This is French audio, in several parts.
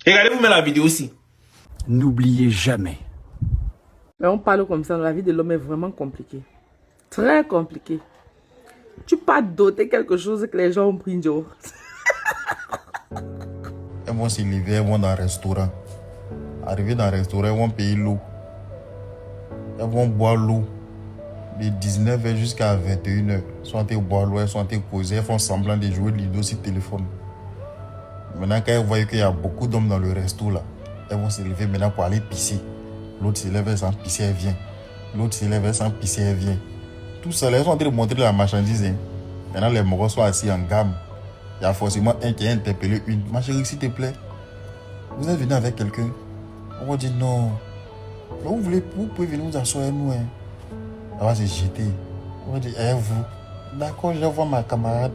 Regardez-vous même la vidéo aussi. N'oubliez jamais. Mais on parle comme ça, la vie de l'homme est vraiment compliquée. Très compliquée. Tu peux pas doter quelque chose que les gens ont pris dehors. Elles vont se lever, elles vont dans un restaurant. Arriver dans un restaurant, elles vont payer l'eau. Elles vont boire l'eau de 19h jusqu'à 21h. Soit elles boivent l'eau, soit elles causent, elles font semblant de jouer de Lido sur téléphone. Maintenant, quand elles voient qu'il y a beaucoup d'hommes dans le resto là, elles vont se lever maintenant pour aller pisser. L'autre se lève, elle s'en pisser, elle vient. L'autre se lève, elle s'en pisser, elle vient. Tout ça, elles sont en train de montrer la marchandise. Hein. Maintenant, les moraux sont assis en gamme. Il y a forcément un qui a interpellé une. Ma chérie, s'il te plaît, vous êtes venu avec quelqu'un? On va dire non. Mais vous pouvez venir vous asseoir nous. Hein. Elle va se jeter. On va dire, vous. D'accord, je vais voir ma camarade.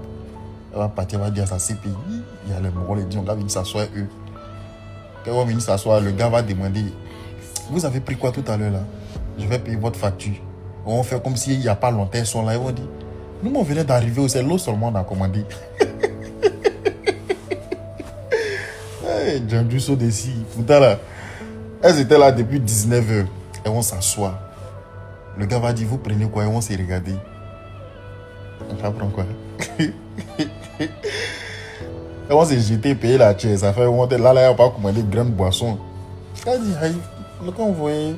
Elle va partir, elle va dire à sa CPI. Il y a les moraux, les gens, on va venir s'asseoir eux. Quand on va venir s'asseoir, le gars va demander, vous avez pris quoi tout à l'heure là? Je vais payer votre facture. On fait comme s'il n'y a pas longtemps, ils sont là. Ils vont dire, nous, on venait d'arriver, c'est l'eau seulement on a commandé. Jean Dusso d'ici. Pourtant là, elles étaient là depuis 19h. Elles vont s'asseoir. Le gars va dire, vous prenez quoi? Elles vont se regarder. On va prendre quoi? Elles vont se jeter, payer la chaise. Ça fait monter. Là, elle va pas commander de grandes boissons. Elle dit, quand vous voyez,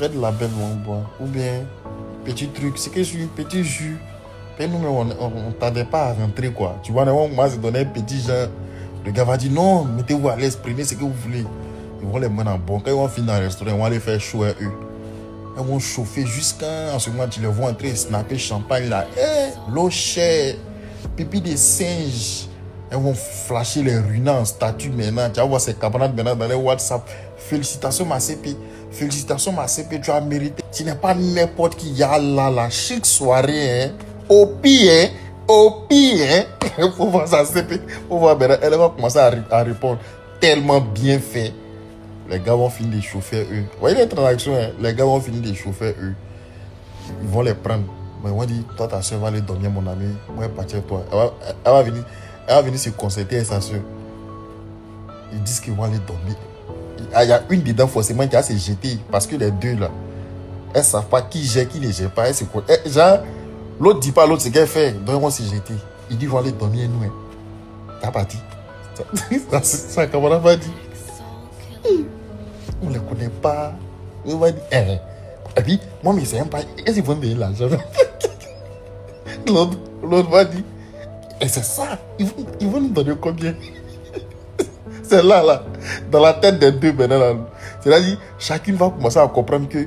Red Label, on boit. Ou bien, petit truc, c'est que je suis petit jus. Et nous, on ne tardait pas à rentrer, quoi. Tu vois, on va se donner un petit genre. Le gars va dire, non, mettez-vous à l'aise, prenez ce que vous voulez. Ils vont les mettre en bon. Quand ils vont finir dans le restaurant, ils vont aller faire chaud à eux. Ils vont chauffer jusqu'à en ce moment, tu les vois entrer, snapper champagne là. L'eau chère, pipi des singes. Elles vont flasher les ruines en statue maintenant. Tu vas voir ces camarades maintenant dans les WhatsApp. Félicitations ma CP. Félicitations ma CP, tu as mérité. Tu n'es pas n'importe qui. Y a là, la chic soirée, hein. Au pire, hein. Faut voir ça CP. Faut voir maintenant. Elle va commencer à répondre. Tellement bien fait. Les gars vont finir de chauffer eux. Vous voyez les transactions, hein? Les gars vont finir de chauffer eux. Ils vont les prendre. Mais moi, dit, toi, ta soeur va aller dormir, mon ami. Moi, je vais partir toi. Elle va venir se concerter avec sa soeur. Ils disent qu'ils vont aller dormir. Il y a une dedans forcément qui va se jeter. Parce que les deux là, elles ne savent pas qui gère, qui ne gère pas. Genre, l'autre dit pas l'autre ce qu'elle fait. Donc ils vont se jeter. Ils disent qu'ils vont aller dormir nous. Hein. T'as parti. Ça camarade va dire. On ne les connaît pas. On va dire. Et puis, moi, mais c'est même pas. Est-ce qu'ils vont donner l'argent? L'autre va dire. Et c'est ça, ils vont nous donner combien? C'est là, dans la tête des deux maintenant. C'est-à-dire, chacune va commencer à comprendre que,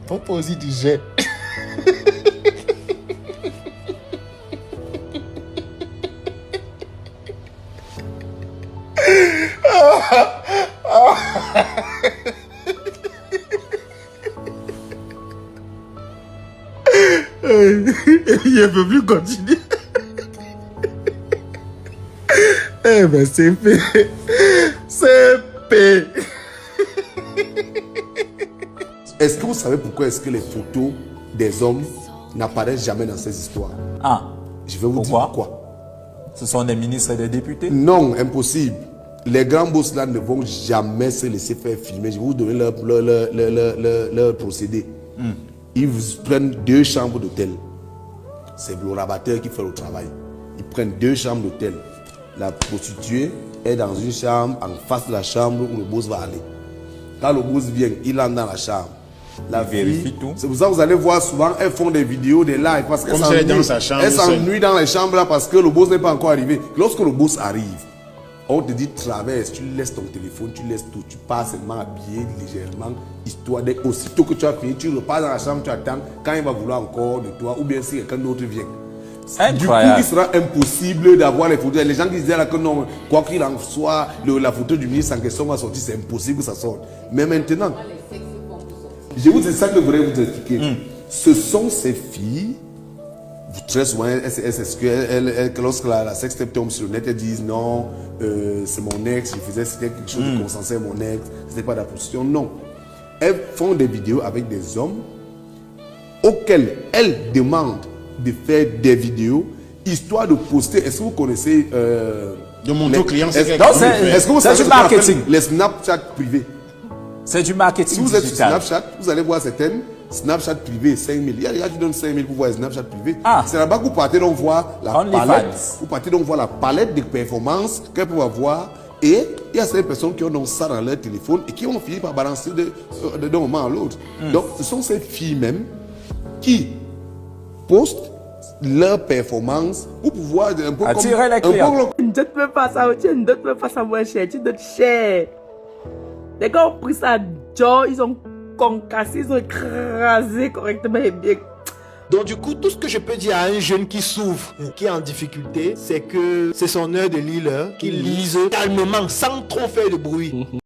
toi aussi tu gères. Il ne peut plus continuer. Eh ben c'est fait. C'est fait. Est-ce que vous savez pourquoi est-ce que les photos des hommes n'apparaissent jamais dans ces histoires? Je vais vous dire pourquoi. Ce sont des ministres et des députés? Non, impossible. Les grands boss là ne vont jamais se laisser faire filmer. Je vais vous donner leur procédé. Ils prennent 2 chambres d'hôtel. C'est le rabatteur qui fait le travail. Ils prennent 2 chambres d'hôtel. La prostituée est dans une chambre en face de la chambre où le boss va aller. Quand le boss vient, il entre dans la chambre. La vérifie tout. C'est pour ça que vous allez voir souvent, elles font des vidéos, des lives. Parce qu'elles s'ennuient dans les chambres là parce que le boss n'est pas encore arrivé. Lorsque le boss arrive, on te dit traverse, tu laisses ton téléphone, tu laisses tout, tu pars seulement habillé légèrement, histoire d'être aussitôt que tu as fini, tu repars dans la chambre, tu attends quand il va vouloir encore de toi ou bien si quelqu'un d'autre vient. Du coup, il sera impossible d'avoir les photos. Les gens qui disaient là que non, quoi qu'il en soit, la photo du ministre en question va sortir, c'est impossible que ça sorte. Mais maintenant, je vous dis ça que je voudrais vous expliquer. Ce sont ces filles, très souvent, lorsque la sextape tombe sur le net, elles disent non, c'est mon ex, c'était quelque chose de consensé à mon ex, c'était pas de la prostitution. Non. Elles font des vidéos avec des hommes auxquels elles demandent de faire des vidéos, histoire de poster. Est-ce que vous connaissez De montrer aux clients, c'est Donc, Est-ce que vous c'est savez du ce qu'on appelle marketing. les Snapchat privés? C'est du Si marketing vous êtes sur digital. Snapchat, vous allez voir certaines Snapchat privés, 5 000. Il y a des gens qui donnent 5 000 pour voir les Snapchat privés. Ah. C'est là-bas que vous partez donc voir la OnlyFans. palette. Vous partez donc voir la palette de performances qu'elles peuvent avoir. Et il y a certaines personnes qui ont donc ça dans leur téléphone et qui vont finir par balancer d'un moment à l'autre. Donc, ce sont ces filles même qui postent leurs performances pour pouvoir un peu Attirer les un peu clients. comme- Tu ne dotes même pas ça, tu ne dotes même pas ça moins cher, tu dotes cher. Les gars ont pris ça à Joe, ils ont concassé, ils ont écrasé correctement et bien. Donc du coup, tout ce que je peux dire à un jeune qui souffre, qui est en difficulté, c'est que c'est son heure de lire, qu'il lise calmement, sans trop faire de bruit.